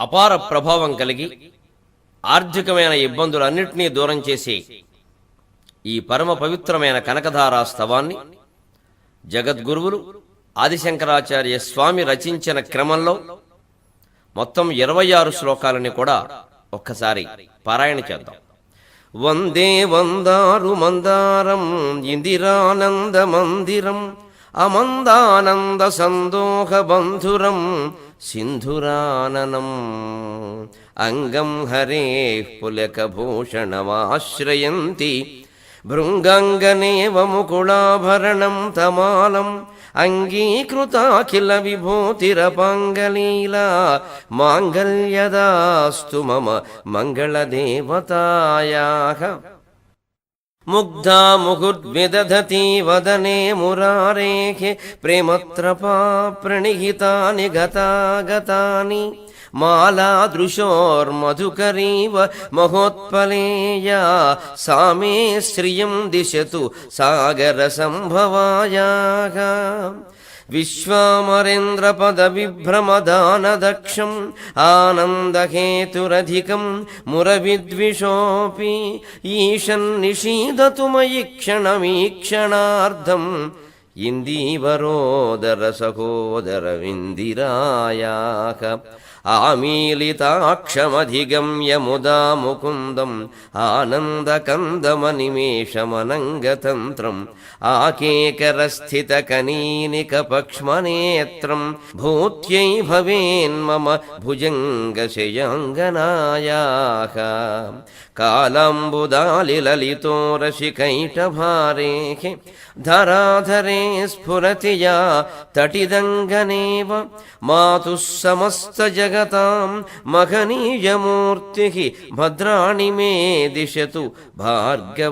అపార ప్రభావం కలిగి ఆర్థికమైన ఇబ్బందులన్నింటినీ దూరం చేసే ఈ పరమ పవిత్రమైన కనకధారా స్తవాన్ని జగద్గురువులు ఆదిశంకరాచార్య స్వామి రచించిన క్రమంలో మొత్తం 26 శ్లోకాలని కూడా ఒక్కసారి పారాయణ చేద్దాం. వందే వందారు మందారం ఇందిరానంద మందిరం అమందానంద సందోహ బంధురం సింధురాననం అంగం హరే పులకభూషణమాశ్రయంతి భృంగాంగనేవ ముకుళాభరణం తమాలం అంగీకృతాఖిల విభూతిరపాంగలీలా మాంగళ్యదాస్తు మమ మంగళదేవతాయాః. ముగ్ధా ముహుర్విదధతి వదనే మురారేః ప్రేమత్రపా ప్రణిహితాని గతాగతాని మాలాదృశోర్మధుకరీవ మహోత్పలేయా సామే శ్రియం దిశతు సాగర సంభవాయాః. విశ్వామరేంద్రపద విభ్రమదానదక్షం ఆనందహేతురధికం మురవిద్విషోపి ఈశన్నిషీదతు మయి క్షణమీక్షణార్థం ఇందీవరోదర సహోదర విందిరాయాః. ఆమీలితాక్షమధిగమ్య ముదా ముకుందం ఆనందకందమనిమేషమనంగతంత్రం ఆకేకరస్థితకనీనికపక్ష్మనేత్రం భూత్యై భవేన్మమ భుజంగశయాంగనాయాః. కాలాంబుదాలిలలితోరశికైటభారేః ధరాధరే స్ఫురతి యా తటిదంగనేవ మాతుః సమస్త జగతాం మహనీయమూర్తిః భద్రాణి మే దిశతు భార్గవనందనాయాః.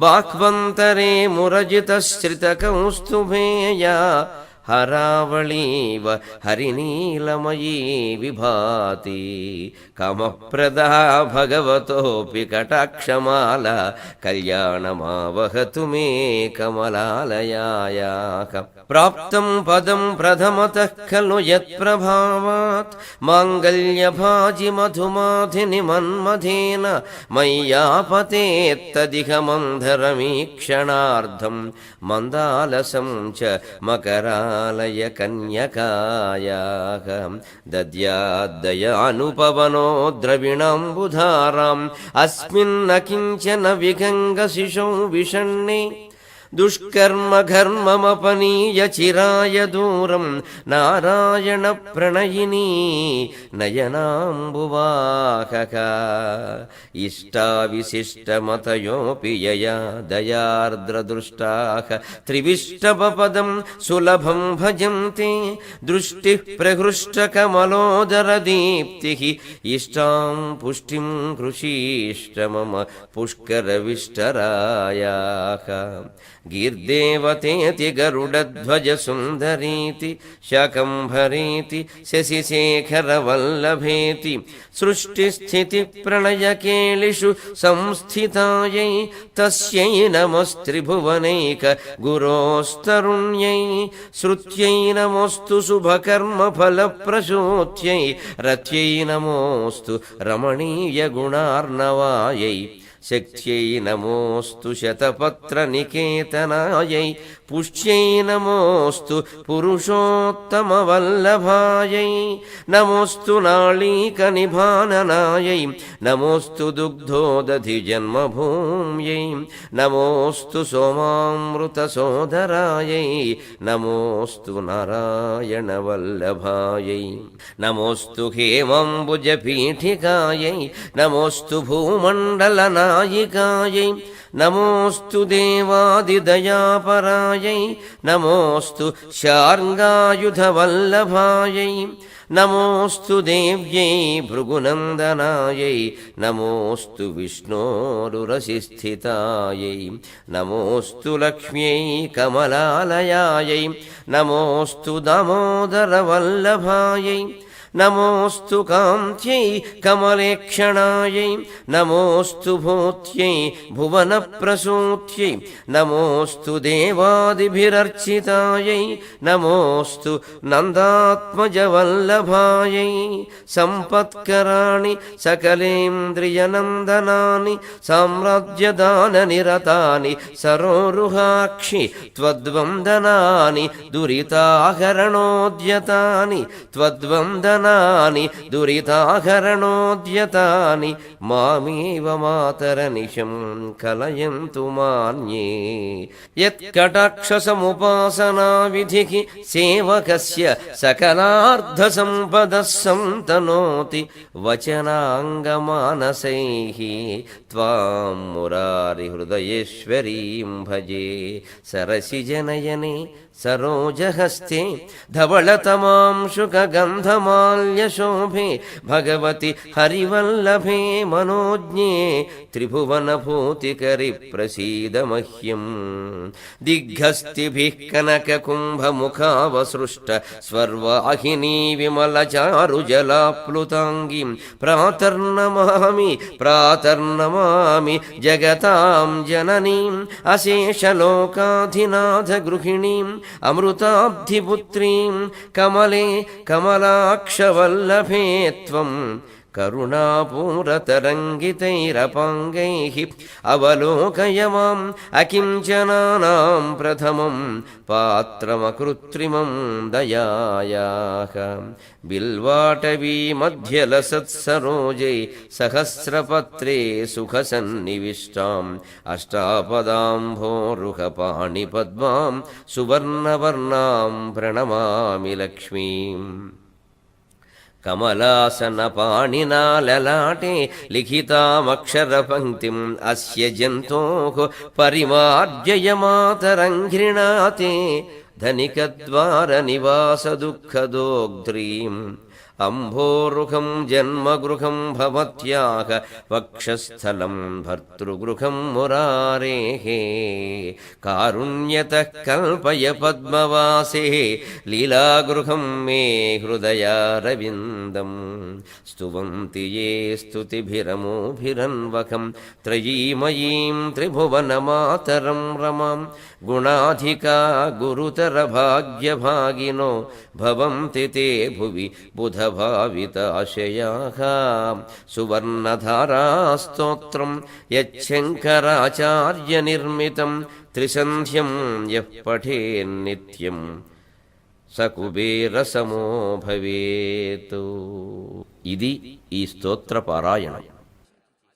బాహ్వంతరే మురజితశ్రితకౌస్తుభేయా హరావళీవ హరినీలమయీ విభాతి కామప్రదా భగవతోపి కటాక్షమాల కళ్యాణమావహతు మే కమలాలయాయాః. ప్రాప్తం పదం ప్రథమతః ఖలు యత్ప్రభావాత్ మాంగళ్యభాజి మధుమాధిని మన్మథేన మయ్యాపతేత్తదిహ మంధరమీక్షణార్థం మందాలసం చ మకరాలయ కన్యకాయాః. దద్యాద్దయానుపవనో ద్రవిణాంబుధారాం అస్మిన్న కించన విగంగశిశౌ విషణ్ణే దుష్కర్మ ఘర్మమపనీయ చిరాయ దూరం నారాయణ ప్రణయినీ నయనాంబువాహక. ఇష్టావిశిష్టమతయోపి యయా దయార్ద్రదృష్టాః త్రివిష్టపదం సులభం భజంతే దృష్టిః ప్రహృష్టకమలోదరదీప్తిః ఇష్టాం పుష్టిం కృషీష్ట మమ పుష్కరవిష్టరాయాః. గీర్దేవతేతి గరుడధ్వజ సుందరీతి శాకంభరీతి శశిశేఖరవల్లభేతి సృష్టిస్థితి ప్రళయకేళిషు సంస్థితాయై తస్యై నమస్త్రిభువనైక గురోస్తరుణ్యై శ్రుత్యై నమోస్తు శుభకర్మఫలప్రసూత్యై రత్యై నమోస్తు రమణీయ గుణార్ణవాయై శక్త్యై నమోస్తు శతపత్రనికేతనాయై పుష్ట్యై నమోస్తు పురుషోత్తమవల్లభాయై నమోస్తు నాళీకనిభాననాయై నమోస్తు దుగ్ధోదధిజన్మభూమ్యై నమోస్తు సోమామృతసోదరాయై నమోస్తు నారాయణవల్లభాయై నమోస్తు హేమాంబుజపీఠికాయై నమోస్తు భూమండలనాయికాయై నమోస్తు దేవాదిదయాపరాయై నమోస్తు శార్ంగాయుధవల్లభాయై నమోస్తు దేవ్యై భృగునందనాయై నమోస్తు విష్ణోరురసిస్థితాయై నమోస్తు లక్ష్మ్యై కమలాలయాయై నమోస్తు దామోదరవల్లభాయై నమోస్తు కాంత్యై కమలేక్షణాయై నమోస్తు భూత్యై భువన ప్రసూత్యై నమోస్తు దేవాదిభిరర్చితాయై నమోస్తు నందాత్మజవల్లభాయై సంపత్కరాణి సకలేంద్రియనందనాని సామ్రాజ్యదాననిరతాని సరోరుహాక్షి త్వద్వందనాని దురితాహరణోద్యతాని త్వద్వందనాని దురితాహరణోద్యతాని మామేవ మాతరనిశం కలయంతు మాన్యే యత్కటాక్షసముపాసనా విధికి సేవకస్య సకలార్థసంపదః సంతనోతి వచనాంగమానసైః త్వాం మురారిహృదయేశ్వరీం భజే సరసిజనయనే సరోజహస్తే ధవళతమాం శుకగంధమాల్యశోభే భగవతి హరివల్లభే మనోజ్ఞే త్రిభువనభూతికరి ప్రసీద మహ్యం దిగ్ఘస్తిభిః కనకకుంభముఖావసృష్ట స్వర్వాహినీ విమలచారుజలాప్లుతాంగీం ప్రాతర్నమామి జగతాం జననీం అశేషలోకాధినాథగృహిణీం అమృతాబ్ధిపుత్రీం కమలే కమలాక్షవల్లభే త్వం కరుణాపూరతరంగితైరపాంగైః అవలోకయ మాం అకించనానాం ప్రథమం పాత్రమకృత్రిమం దయాయాః బిల్వాటవీ మధ్యలసత్సరోజై సహస్రపత్రే సుఖసన్నివిష్టాం అష్టాపదాంభోరుహపాణిపద్మాం సువర్ణవర్ణాం ప్రణమామి లక్ష్మీం కమలాసనపాణినా లలాటే లిఖితామక్షరపంక్తిం అస్య జంతోః పరిమార్జయ మాతరంఘ్రిణాతే ధనికద్వారనివాసదుఃఖదోగ్ధ్రీం అంభోరుహం జన్మగృహం భవత్యాః వక్షస్థలం భర్తృగృహం మురారేః కారుణ్యతః కల్పయ పద్మవాసే లీలాగృహం మే హృదయారవిందం స్తువంతి యే స్తుతిభిరమోభిరన్వకం త్రయీమయీం త్రిభువనమాతరం రమాం గుణాధికా గురుతరభాగ్యభాగినో భవంతి తే భువి బుధభావితాశయాః సువర్ణధారాస్తోత్రం యచ్చంకరాచార్యనిర్మితం త్రిసంధ్యం యః పఠేన్నిత్యం స కుబేరసమో భవేత్. ఇది ఈ స్తోత్ర పారాయణం.